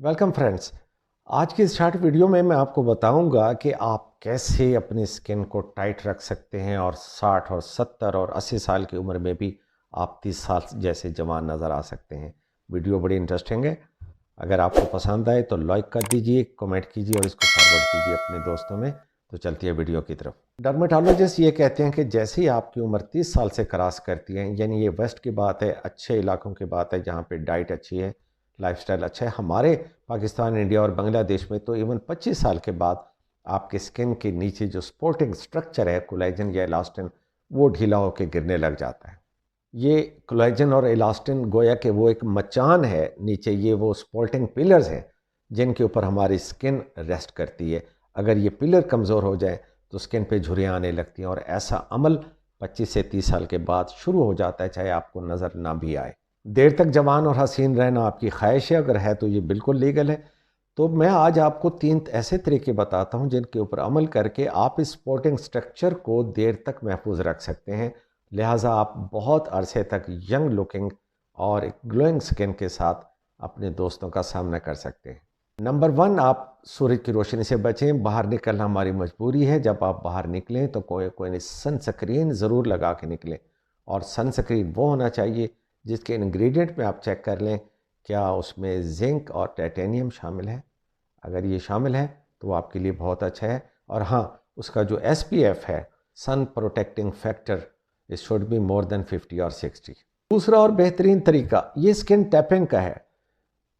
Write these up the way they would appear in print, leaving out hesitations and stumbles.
Welcome friends. आज की इस शॉर्ट वीडियो में मैं आपको बताऊंगा कि आप कैसे अपनी स्किन को टाइट रख सकते हैं और 60 और 70 और 80 साल की उम्र में भी आप 30 साल जैसे जवान नज़र आ सकते हैं। वीडियो बड़ी इंटरेस्टिंग है। अगर आपको पसंद आए तो लाइक कर दीजिए, कमेंट कीजिए और इसको फॉरवर्ड कीजिए अपने दोस्तों में। तो चलती है वीडियो की तरफ। डर्मेटोलॉजिस्ट ये कहते हैं कि जैसे ही आपकी उम्र 30 साल से क्रॉस करती है, यानी ये वेस्ट की बात है, अच्छे इलाकों की बात है जहाँ पे डाइट अच्छी है, लाइफस्टाइल अच्छा है। हमारे पाकिस्तान, इंडिया और बांग्लादेश में तो इवन 25 साल के बाद आपके स्किन के नीचे जो सपोर्टिंग स्ट्रक्चर है, कोलेजन या इलास्टिन, वो ढीला होकर गिरने लग जाता है। ये कोलेजन और इलास्टिन गोया कि वो एक मचान है नीचे, ये वो सपोर्टिंग पिलर्स हैं जिनके ऊपर हमारी स्किन रेस्ट करती है। अगर ये पिलर कमज़ोर हो जाए तो स्किन पे झुर्रियाँ आने लगती हैं और ऐसा अमल 25 से 30 साल के बाद शुरू हो जाता है, चाहे आपको नज़र ना भी आए। देर तक जवान और हसीन रहना आपकी ख्वाहिश है, अगर है तो ये बिल्कुल लीगल है। तो मैं आज आपको 3 ऐसे तरीके बताता हूँ जिनके ऊपर अमल करके आप इस सपोर्टिंग स्ट्रक्चर को देर तक महफूज रख सकते हैं। लिहाजा आप बहुत अरसे तक यंग लुकिंग और एक ग्लोइंग स्किन के साथ अपने दोस्तों का सामना कर सकते हैं। नंबर 1, आप सूरज की रोशनी से बचें। बाहर निकलना हमारी मजबूरी है। जब आप बाहर निकलें तो कोई कोई नहीं, सनस्क्रीन ज़रूर लगा के निकलें। और सनस्क्रीन वो होना चाहिए जिसके इंग्रेडिएंट में आप चेक कर लें क्या उसमें जिंक और टाइटेनियम शामिल है। अगर ये शामिल है तो वो आपके लिए बहुत अच्छा है। और हाँ, उसका जो SPF है, sun protecting factor, it should be more than 50 और 60। दूसरा और बेहतरीन तरीका ये स्किन टैपिंग का है।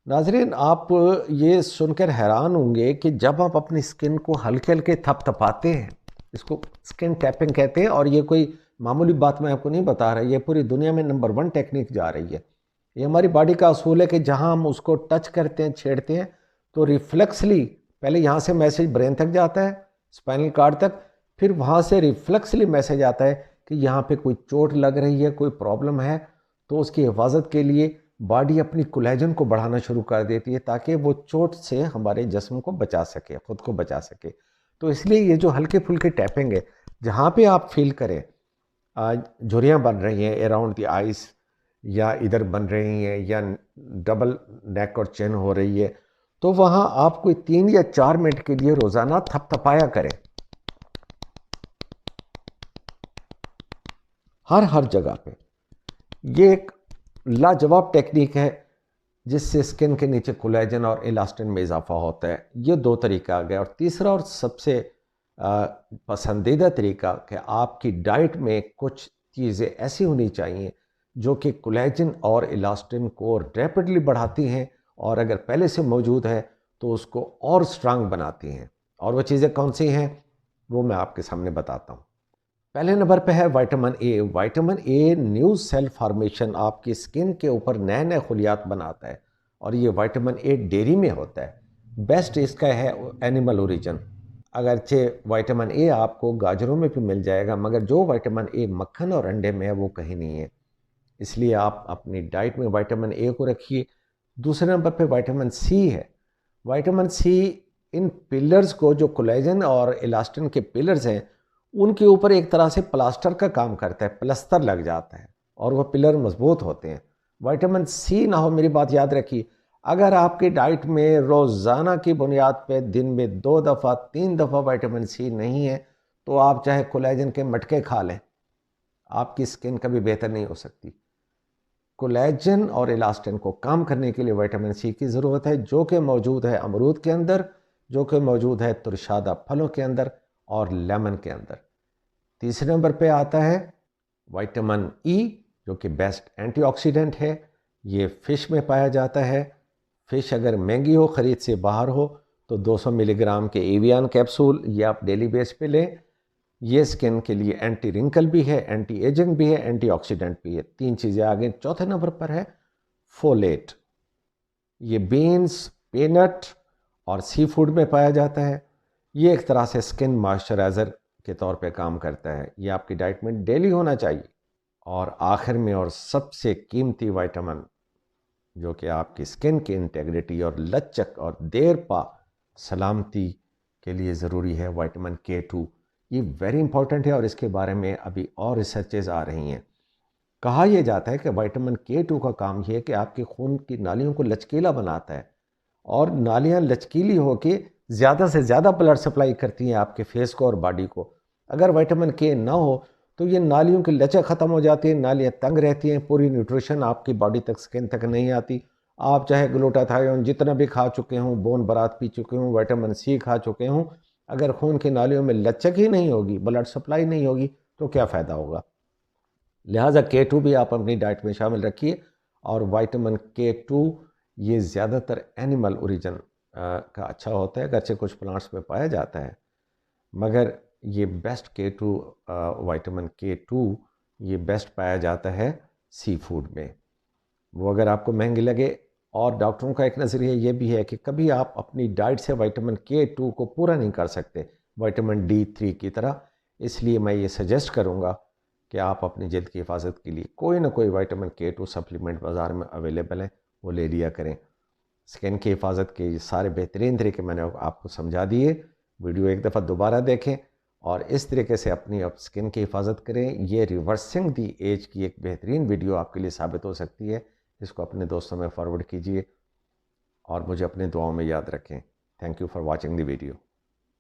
नाजरीन, आप ये सुनकर हैरान होंगे कि जब आप अपनी स्किन को हल्के हल्के थपथपाते हैं, इसको स्किन टैपिंग कहते हैं। और ये कोई मामूली बात मैं आपको नहीं बता रहा, ये पूरी दुनिया में नंबर 1 टेक्निक जा रही है। ये हमारी बॉडी का असूल है कि जहां हम उसको टच करते हैं, छेड़ते हैं, तो रिफ्लेक्सली पहले यहाँ से मैसेज ब्रेन तक जाता है, स्पाइनल कार्ड तक। फिर वहाँ से रिफ्लेक्सली मैसेज आता है कि यहाँ पे कोई चोट लग रही है, कोई प्रॉब्लम है। तो उसकी हिफाजत के लिए बॉडी अपनी कोलेजन को बढ़ाना शुरू कर देती है ताकि वो चोट से हमारे जिस्म को बचा सके, खुद को बचा सके। तो इसलिए ये जो हल्के फुल्के टैपिंग है, जहाँ पे आप फील करें आज झुर्रियाँ बन रही हैं अराउंड द आइस, या इधर बन रही हैं, या डबल नेक और चिन हो रही है, तो वहाँ आप कोई 3 या 4 मिनट के लिए रोज़ाना थपथपाया करें, हर हर जगह पे। ये एक लाजवाब टेक्निक है जिससे स्किन के नीचे कोलेजन और इलास्टिन में इजाफा होता है। ये 2 तरीका आ गया। और तीसरा और सबसे पसंदीदा तरीका कि आपकी डाइट में कुछ चीज़ें ऐसी होनी चाहिए जो कि कोलेजन और इलास्टिन को रैपिडली बढ़ाती हैं, और अगर पहले से मौजूद है तो उसको और स्ट्रांग बनाती हैं। और वो चीज़ें कौन सी हैं वो मैं आपके सामने बताता हूँ। पहले नंबर पे है vitamin A. Vitamin A new cell formation, आपकी स्किन के ऊपर नए नए खुलियात बनाता है। और ये विटामिन ए डेयरी में होता है। बेस्ट इसका है एनिमल ओरिजिन। अगरचे विटामिन ए आपको गाजरों में भी मिल जाएगा, मगर जो विटामिन ए मक्खन और अंडे में है वो कहीं नहीं है। इसलिए आप अपनी डाइट में विटामिन ए को रखिए। दूसरे नंबर पे विटामिन सी है। विटामिन सी इन पिलर्स को, जो कोलेजन और इलास्टिन के पिलर्स हैं, उनके ऊपर एक तरह से प्लास्टर का काम करता है, प्लस्तर लग जाता है और वह पिलर मजबूत होते हैं। विटामिन सी ना हो, मेरी बात याद रखिए, अगर आपकी डाइट में रोज़ाना की बुनियाद पे दिन में 2 दफ़ा 3 दफ़ा विटामिन सी नहीं है, तो आप चाहे कोलेजन के मटके खा लें, आपकी स्किन कभी बेहतर नहीं हो सकती। कोलेजन और इलास्टिन को काम करने के लिए विटामिन सी की ज़रूरत है, जो कि मौजूद है अमरूद के अंदर, जो कि मौजूद है तुरशादा फलों के अंदर और लेमन के अंदर। तीसरे नंबर पे आता है विटामिन ई, जो कि बेस्ट एंटीऑक्सीडेंट है। ये फ़िश में पाया जाता है। फ़िश अगर महंगी हो, ख़रीद से बाहर हो, तो 200 मिलीग्राम के एवियन कैप्सूल ये आप डेली बेस पे लें। ये स्किन के लिए एंटी रिंकल भी है, एंटी एजिंग भी है, एंटीऑक्सीडेंट भी है। 3 चीज़ें आ गई। चौथे नंबर पर है फोलेट। ये बीन्स, पीनट और सी फूड में पाया जाता है। ये एक तरह से स्किन मॉइस्चराइज़र के तौर पे काम करता है। ये आपकी डाइट में डेली होना चाहिए। और आखिर में और सबसे कीमती विटामिन, जो कि आपकी स्किन की इंटेग्रिटी और लचक और देर पा सलामती के लिए ज़रूरी है, विटामिन K2। ये वेरी इंपॉर्टेंट है और इसके बारे में अभी और रिसर्चेज आ रही हैं। कहा यह जाता है कि विटामिन K2 का काम यह है कि आपके खून की नालियों को लचकीला बनाता है और नालियाँ लचकीली होके ज़्यादा से ज़्यादा ब्लड सप्लाई करती हैं आपके फेस को और बॉडी को। अगर विटामिन के ना हो तो ये नालियों की लचक ख़त्म हो जाती है, नालियाँ तंग रहती हैं, पूरी न्यूट्रिशन आपकी बॉडी तक, स्किन तक नहीं आती। आप चाहे ग्लूटाथायोन जितना भी खा चुके हों, बोन बरात पी चुके हों, विटामिन सी खा चुके हों, अगर खून की नालियों में लचक ही नहीं होगी, ब्लड सप्लाई नहीं होगी, तो क्या फ़ायदा होगा। लिहाजा K2 भी आप अपनी डाइट में शामिल रखिए। और विटामिन K2 ये ज़्यादातर एनिमल ओरिजिन का अच्छा होता है, अगरचे कुछ प्लांट्स में पाया जाता है, मगर ये बेस्ट K2 विटामिन K2 ये बेस्ट पाया जाता है सी फूड में। वो अगर आपको महंगी लगे, और डॉक्टरों का एक नज़रिया ये भी है कि कभी आप अपनी डाइट से विटामिन K2 को पूरा नहीं कर सकते विटामिन D3 की तरह, इसलिए मैं ये सजेस्ट करूँगा कि आप अपनी जल्द की हिफाजत के लिए कोई ना कोई विटामिन K2 सप्लीमेंट बाज़ार में अवेलेबल है, वो ले लिया करें। स्किन की हिफाजत के ये सारे बेहतरीन तरीके मैंने आपको समझा दिए। वीडियो एक दफ़ा दोबारा देखें और इस तरीके से अपनी स्किन की हिफाजत करें। ये रिवर्सिंग दी एज की एक बेहतरीन वीडियो आपके लिए साबित हो सकती है। इसको अपने दोस्तों में फॉरवर्ड कीजिए और मुझे अपने दुआओं में याद रखें। Thank you for watching the video.